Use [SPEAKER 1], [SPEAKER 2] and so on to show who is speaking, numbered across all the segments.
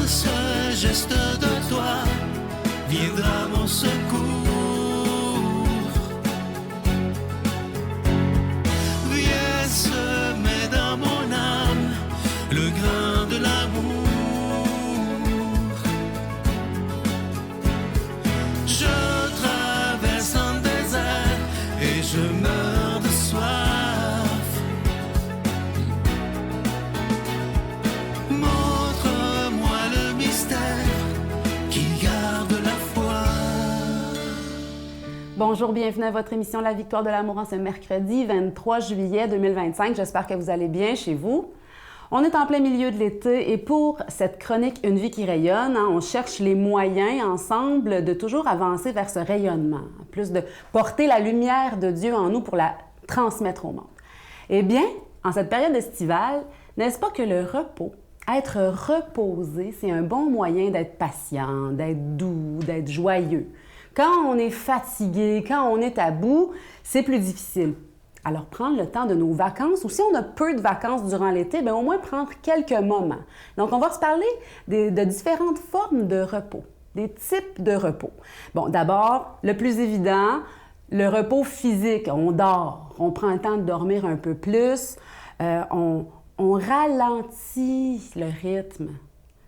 [SPEAKER 1] ce geste de toi viendra mon secours. Viens semer dans mon âme le grain de l'amour. Je traverse un désert et je meurs de soif. Montre-moi le mystère qui garde la foi.
[SPEAKER 2] Bonjour, bienvenue à votre émission La Victoire de l'amour en ce mercredi 23 juillet 2025. J'espère que vous allez bien chez vous. On est en plein milieu de l'été et pour cette chronique Une vie qui rayonne, on cherche les moyens ensemble de toujours avancer vers ce rayonnement, plus de porter la lumière de Dieu en nous pour la transmettre au monde. Eh bien, en cette période estivale, n'est-ce pas que le repos, être reposé, c'est un bon moyen d'être patient, d'être doux, d'être joyeux. Quand on est fatigué, quand on est à bout, c'est plus difficile. Alors, prendre le temps de nos vacances, ou si on a peu de vacances durant l'été, bien, au moins prendre quelques moments. Donc, on va se parler de différentes formes de repos, des types de repos. Bon, d'abord, le plus évident, le repos physique. On dort, on prend le temps de dormir un peu plus, on ralentit le rythme.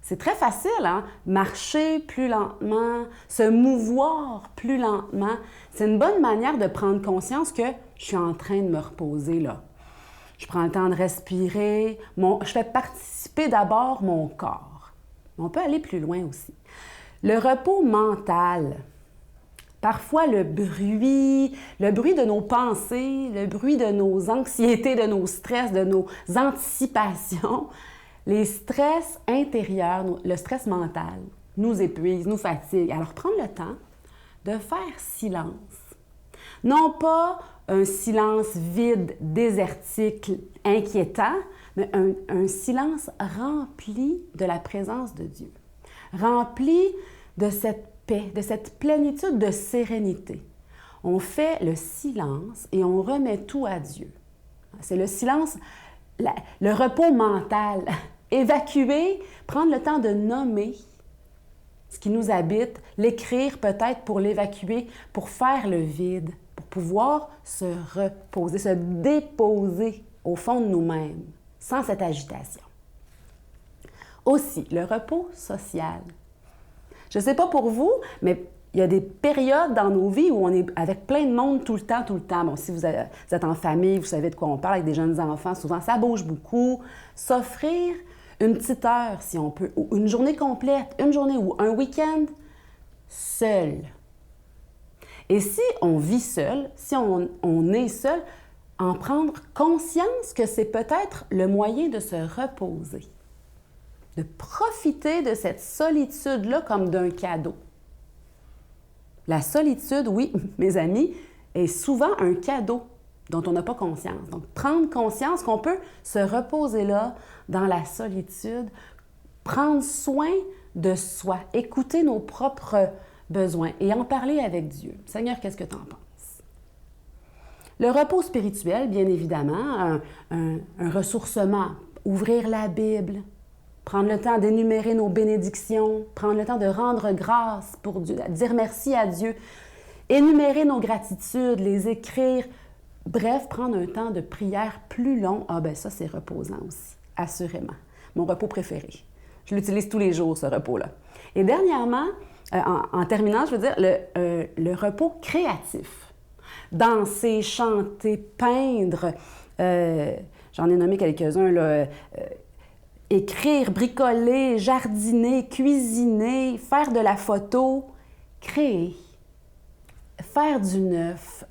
[SPEAKER 2] C'est très facile, hein? Marcher plus lentement, se mouvoir plus lentement. C'est une bonne manière de prendre conscience que je suis en train de me reposer là. Je prends le temps de respirer. Je fais participer d'abord mon corps. On peut aller plus loin aussi. Le repos mental. Parfois, le bruit de nos pensées, le bruit de nos anxiétés, de nos stress, de nos anticipations, les stress intérieurs, le stress mental, nous épuisent, nous fatiguent. Alors, prendre le temps de faire silence. Non pas un silence vide, désertique, inquiétant, mais un silence rempli de la présence de Dieu, rempli de cette paix, de cette plénitude de sérénité. On fait le silence et on remet tout à Dieu. C'est le silence, le repos mental. Évacuer, prendre le temps de nommer ce qui nous habite, l'écrire peut-être pour l'évacuer, pour faire le vide, pour pouvoir se reposer, se déposer au fond de nous-mêmes, sans cette agitation. Aussi, le repos social. Je ne sais pas pour vous, mais il y a des périodes dans nos vies où on est avec plein de monde tout le temps. Bon, si vous êtes en famille, vous savez de quoi on parle, avec des jeunes enfants, souvent ça bouge beaucoup. S'offrir une petite heure, si on peut, ou une journée complète, une journée ou un week-end, seul. Et si on vit seul, si on est seul, en prendre conscience que c'est peut-être le moyen de se reposer, de profiter de cette solitude-là comme d'un cadeau. La solitude, oui, mes amis, est souvent un cadeau dont on n'a pas conscience. Donc, prendre conscience qu'on peut se reposer là, dans la solitude, prendre soin de soi, écouter nos propres besoins et en parler avec Dieu. Seigneur, qu'est-ce que tu en penses? Le repos spirituel, bien évidemment, un ressourcement, ouvrir la Bible, prendre le temps d'énumérer nos bénédictions, prendre le temps de rendre grâce pour Dieu, dire merci à Dieu, énumérer nos gratitudes, les écrire. Bref, prendre un temps de prière plus long, ça c'est reposant aussi, assurément. Mon repos préféré. Je l'utilise tous les jours, ce repos-là. Et dernièrement, en terminant, je veux dire le repos créatif. Danser, chanter, peindre, j'en ai nommé quelques-uns, là, écrire, bricoler, jardiner, cuisiner, faire de la photo, créer, faire du neuf,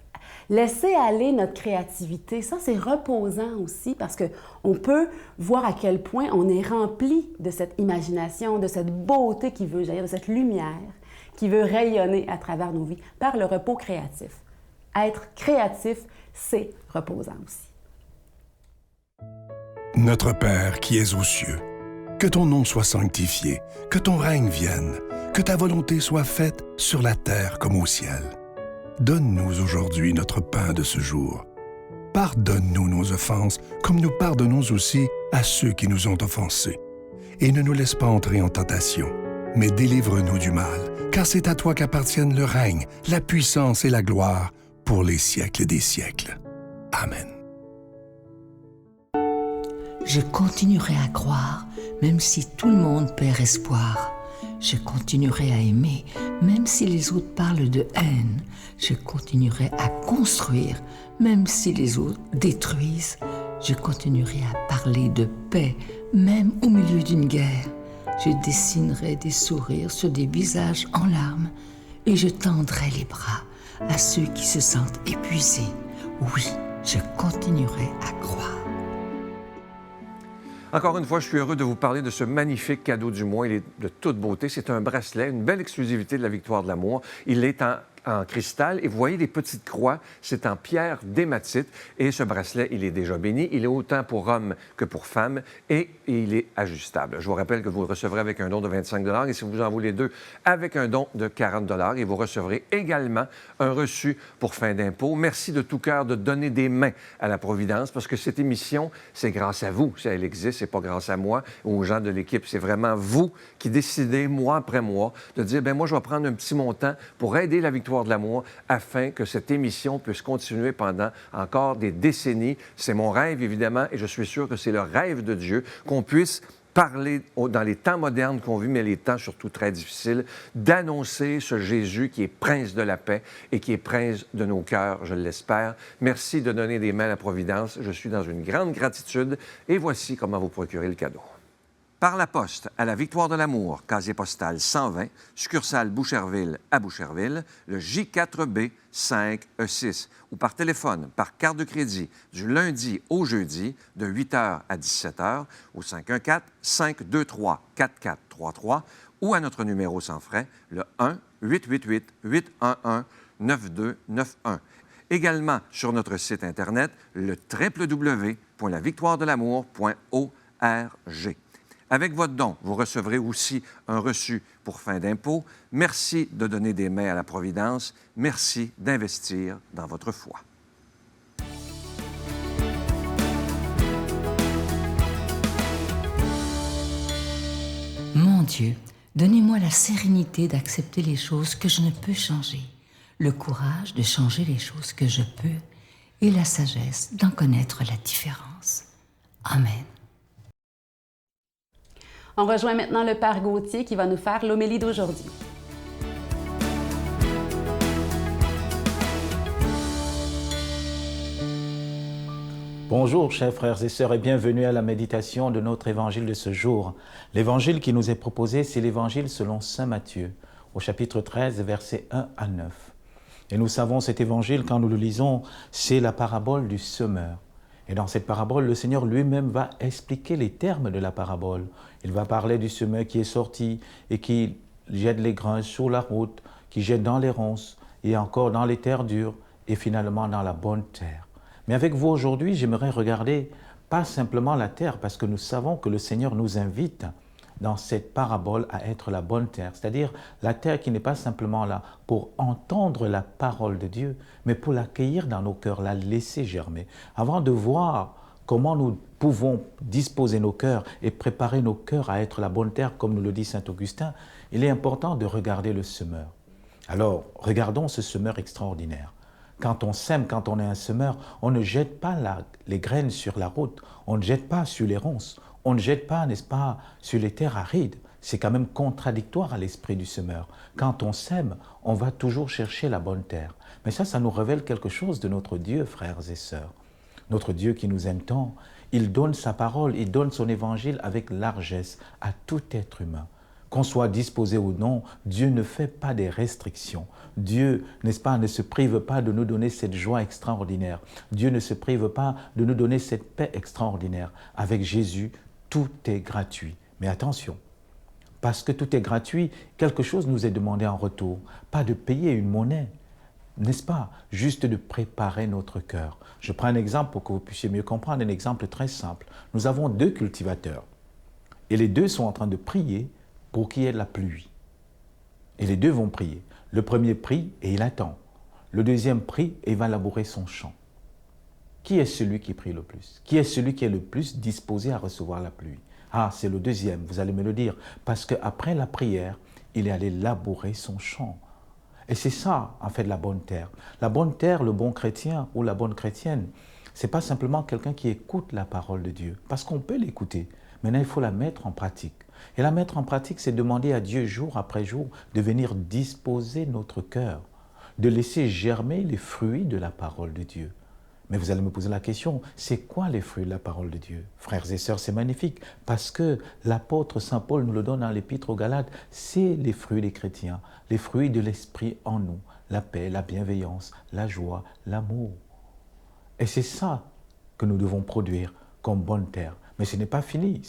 [SPEAKER 2] laisser aller notre créativité. Ça, c'est reposant aussi parce qu'on peut voir à quel point on est rempli de cette imagination, de cette beauté qui veut jaillir, de cette lumière qui veut rayonner à travers nos vies par le repos créatif. Être créatif, c'est reposant aussi.
[SPEAKER 3] Notre Père qui es aux cieux, que ton nom soit sanctifié, que ton règne vienne, que ta volonté soit faite sur la terre comme au ciel. Donne-nous aujourd'hui notre pain de ce jour. Pardonne-nous nos offenses, comme nous pardonnons aussi à ceux qui nous ont offensés. et ne nous laisse pas entrer en tentation, mais délivre-nous du mal, car c'est à toi qu'appartiennent le règne, la puissance et la gloire pour les siècles des siècles. Amen.
[SPEAKER 4] Je continuerai à croire, même si tout le monde perd espoir. Je continuerai à aimer, même si les autres parlent de haine. Je continuerai à construire, même si les autres détruisent. Je continuerai à parler de paix, même au milieu d'une guerre. Je dessinerai des sourires sur des visages en larmes et je tendrai les bras à ceux qui se sentent épuisés. Oui, je continuerai à croire.
[SPEAKER 5] Encore une fois, je suis heureux de vous parler de ce magnifique cadeau du mois. Il est de toute beauté. C'est un bracelet, une belle exclusivité de la Victoire de l'amour. Il est en cristal et vous voyez les petites croix, c'est en pierre d'hématite et ce bracelet, il est déjà béni. Il est autant pour hommes que pour femmes et il est ajustable. Je vous rappelle que vous le recevrez avec un don de 25 $ et si vous en voulez deux, avec un don de 40 $ et vous recevrez également un reçu pour fin d'impôt. Merci de tout cœur de donner des mains à la Providence parce que cette émission, c'est grâce à vous. Si elle existe, c'est pas grâce à moi ou aux gens de l'équipe. C'est vraiment vous qui décidez, mois après mois, de dire, bien moi, je vais prendre un petit montant pour aider la Victoire de l'amour afin que cette émission puisse continuer pendant encore des décennies. C'est mon rêve, évidemment, et je suis sûr que c'est le rêve de Dieu, qu'on puisse parler dans les temps modernes qu'on vit, mais les temps surtout très difficiles, d'annoncer ce Jésus qui est prince de la paix et qui est prince de nos cœurs, je l'espère. Merci de donner des mains à la Providence. Je suis dans une grande gratitude et voici comment vous procurer le cadeau. Par la poste à la Victoire de l'amour, casier postal 120, succursale Boucherville à Boucherville, le J4B 5E6, ou par téléphone, par carte de crédit, du lundi au jeudi, de 8h à 17h, au 514-523-4433, ou à notre numéro sans frais, le 1-888-811-9291. Également sur notre site Internet, le www.lavictoiredelamour.org. Avec votre don, vous recevrez aussi un reçu pour fin d'impôt. Merci de donner des mains à la Providence. Merci d'investir dans votre foi.
[SPEAKER 4] Mon Dieu, donnez-moi la sérénité d'accepter les choses que je ne peux changer, le courage de changer les choses que je peux et la sagesse d'en connaître la différence. Amen.
[SPEAKER 2] On rejoint maintenant le Père Gauthier qui va nous faire l'homélie d'aujourd'hui.
[SPEAKER 6] Bonjour, chers frères et sœurs, et bienvenue à la méditation de notre évangile de ce jour. L'évangile qui nous est proposé, c'est l'évangile selon saint Matthieu, au chapitre 13, versets 1 à 9. Et nous savons cet évangile, quand nous le lisons, c'est la parabole du semeur. Et dans cette parabole, le Seigneur lui-même va expliquer les termes de la parabole. Il va parler du semeur qui est sorti et qui jette les grains sur la route, qui jette dans les ronces et encore dans les terres dures et finalement dans la bonne terre. Mais avec vous aujourd'hui, j'aimerais regarder pas simplement la terre, parce que nous savons que le Seigneur nous invite dans cette parabole à être la bonne terre, c'est-à-dire la terre qui n'est pas simplement là pour entendre la parole de Dieu, mais pour l'accueillir dans nos cœurs, la laisser germer. Avant de voir comment nous pouvons disposer nos cœurs et préparer nos cœurs à être la bonne terre, comme nous le dit saint Augustin, il est important de regarder le semeur. Alors, regardons ce semeur extraordinaire. Quand on sème, quand on est un semeur, on ne jette pas les graines sur la route, on ne jette pas sur les ronces, on ne jette pas, n'est-ce pas, sur les terres arides. C'est quand même contradictoire à l'esprit du semeur. Quand on sème, on va toujours chercher la bonne terre. Mais ça nous révèle quelque chose de notre Dieu, frères et sœurs. Notre Dieu qui nous aime tant, il donne sa parole, il donne son évangile avec largesse à tout être humain. Qu'on soit disposé ou non, Dieu ne fait pas des restrictions. Dieu, n'est-ce pas, ne se prive pas de nous donner cette joie extraordinaire. Dieu ne se prive pas de nous donner cette paix extraordinaire. Avec Jésus, tout est gratuit. Mais attention, parce que tout est gratuit, quelque chose nous est demandé en retour. Pas de payer une monnaie, n'est-ce pas? Juste de préparer notre cœur. Je prends un exemple pour que vous puissiez mieux comprendre, un exemple très simple. Nous avons 2 cultivateurs et les 2 sont en train de prier pour qu'il y ait de la pluie. Et les 2 vont prier. Le premier prie et il attend. Le deuxième prie et il va labourer son champ. Qui est celui qui prie le plus? Qui est celui qui est le plus disposé à recevoir la pluie? Ah, c'est le deuxième, vous allez me le dire. Parce qu'après la prière, il est allé labourer son champ. Et c'est ça, en fait, la bonne terre. La bonne terre, le bon chrétien ou la bonne chrétienne, ce n'est pas simplement quelqu'un qui écoute la parole de Dieu, parce qu'on peut l'écouter. Maintenant, il faut la mettre en pratique. Et la mettre en pratique, c'est demander à Dieu jour après jour de venir disposer notre cœur, de laisser germer les fruits de la parole de Dieu. Mais vous allez me poser la question, c'est quoi les fruits de la parole de Dieu? Frères et sœurs, c'est magnifique, parce que l'apôtre Saint Paul nous le donne dans l'Épître aux Galates, c'est les fruits des chrétiens, les fruits de l'Esprit en nous, la paix, la bienveillance, la joie, l'amour. Et c'est ça que nous devons produire comme bonne terre. Mais ce n'est pas fini,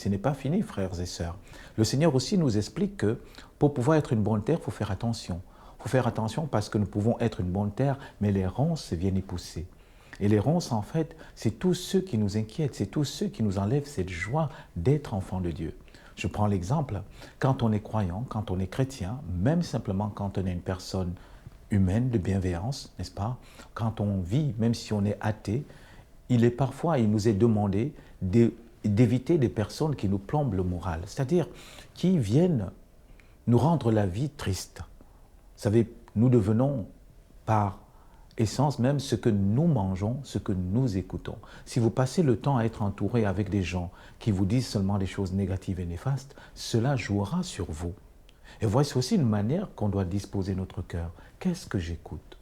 [SPEAKER 6] frères et sœurs. Le Seigneur aussi nous explique que pour pouvoir être une bonne terre, il faut faire attention. Il faut faire attention parce que nous pouvons être une bonne terre, mais les ronces viennent y pousser. Et les ronces, en fait, c'est tous ceux qui nous inquiètent, c'est tous ceux qui nous enlèvent cette joie d'être enfants de Dieu. Je prends l'exemple, quand on est croyant, quand on est chrétien, même simplement quand on est une personne humaine de bienveillance, n'est-ce pas? Quand on vit, même si on est athée, il nous est demandé d'éviter des personnes qui nous plombent le moral, c'est-à-dire qui viennent nous rendre la vie triste. Vous savez, nous devenons par essence même ce que nous mangeons, ce que nous écoutons. Si vous passez le temps à être entouré avec des gens qui vous disent seulement des choses négatives et néfastes, cela jouera sur vous. Et voici aussi une manière qu'on doit disposer notre cœur. Qu'est-ce que j'écoute?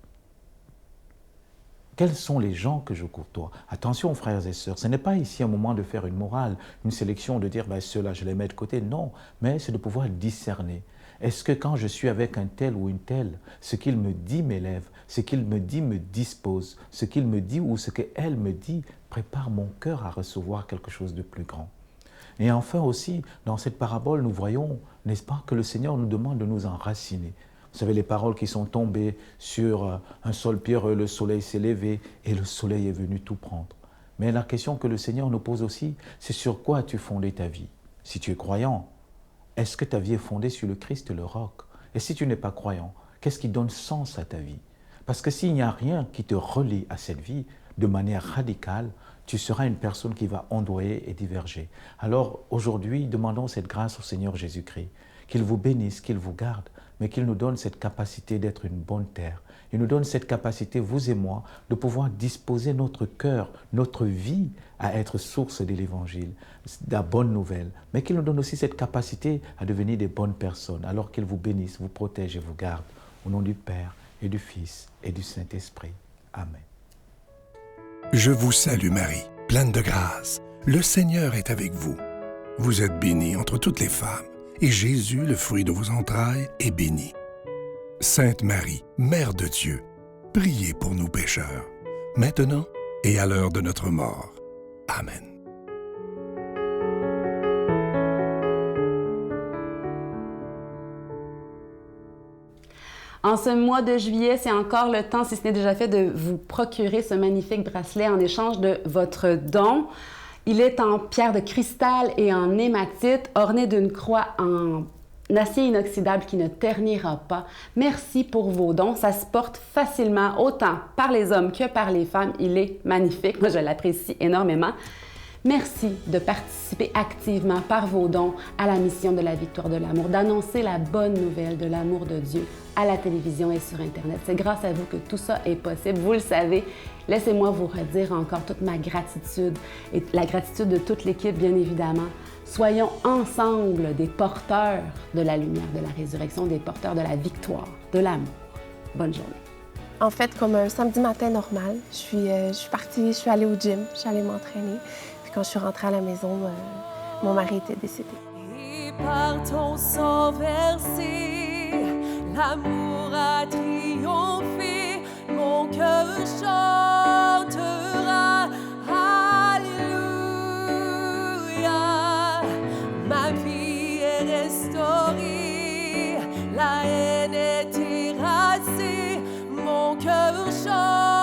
[SPEAKER 6] Quels sont les gens que je côtoie? Attention, frères et sœurs, ce n'est pas ici un moment de faire une morale, une sélection, de dire ceux-là, je les mets de côté. Non, mais c'est de pouvoir discerner. Est-ce que quand je suis avec un tel ou une telle, ce qu'il me dit m'élève, ce qu'il me dit me dispose, ce qu'il me dit ou ce qu'elle me dit prépare mon cœur à recevoir quelque chose de plus grand? Et enfin aussi, dans cette parabole, nous voyons, n'est-ce pas, que le Seigneur nous demande de nous enraciner. Vous savez, les paroles qui sont tombées sur un sol pierreux, le soleil s'est levé et le soleil est venu tout prendre. Mais la question que le Seigneur nous pose aussi, c'est sur quoi as-tu fondé ta vie? Si tu es croyant, est-ce que ta vie est fondée sur le Christ, le roc? Et si tu n'es pas croyant, qu'est-ce qui donne sens à ta vie? Parce que s'il n'y a rien qui te relie à cette vie de manière radicale, tu seras une personne qui va ondoyer et diverger. Alors aujourd'hui, demandons cette grâce au Seigneur Jésus-Christ, qu'il vous bénisse, qu'il vous garde, mais qu'il nous donne cette capacité d'être une bonne terre. Il nous donne cette capacité, vous et moi, de pouvoir disposer notre cœur, notre vie à être source de l'Évangile, de la bonne nouvelle, mais qu'il nous donne aussi cette capacité à devenir des bonnes personnes, alors qu'il vous bénisse, vous protège et vous garde. Au nom du Père et du Fils et du Saint-Esprit. Amen.
[SPEAKER 3] Je vous salue Marie, pleine de grâce. Le Seigneur est avec vous. Vous êtes bénie entre toutes les femmes, et Jésus, le fruit de vos entrailles, est béni. Sainte Marie, Mère de Dieu, priez pour nous pécheurs, maintenant et à l'heure de notre mort. Amen.
[SPEAKER 2] En ce mois de juillet, c'est encore le temps, si ce n'est déjà fait, de vous procurer ce magnifique bracelet en échange de votre don. Il est en pierre de cristal et en hématite, orné d'une croix en acier inoxydable qui ne ternira pas. Merci pour vos dons. Ça se porte facilement, autant par les hommes que par les femmes. Il est magnifique. Moi, je l'apprécie énormément. Merci de participer activement par vos dons à la mission de la victoire de l'amour, d'annoncer la bonne nouvelle de l'amour de Dieu à la télévision et sur Internet. C'est grâce à vous que tout ça est possible. Vous le savez. Laissez-moi vous redire encore toute ma gratitude et la gratitude de toute l'équipe, bien évidemment. Soyons ensemble des porteurs de la lumière, de la résurrection, des porteurs de la victoire, de l'amour. Bonne journée.
[SPEAKER 7] En fait, comme un samedi matin normal, je suis allée au gym, je suis allée m'entraîner. Puis quand je suis rentrée à la maison, mon mari était décédé.
[SPEAKER 8] Et par ton sang versé, l'amour a triomphé, mon cœur chantera. Alléluia, ma vie est restaurée, la haine est terrassée, mon cœur chante.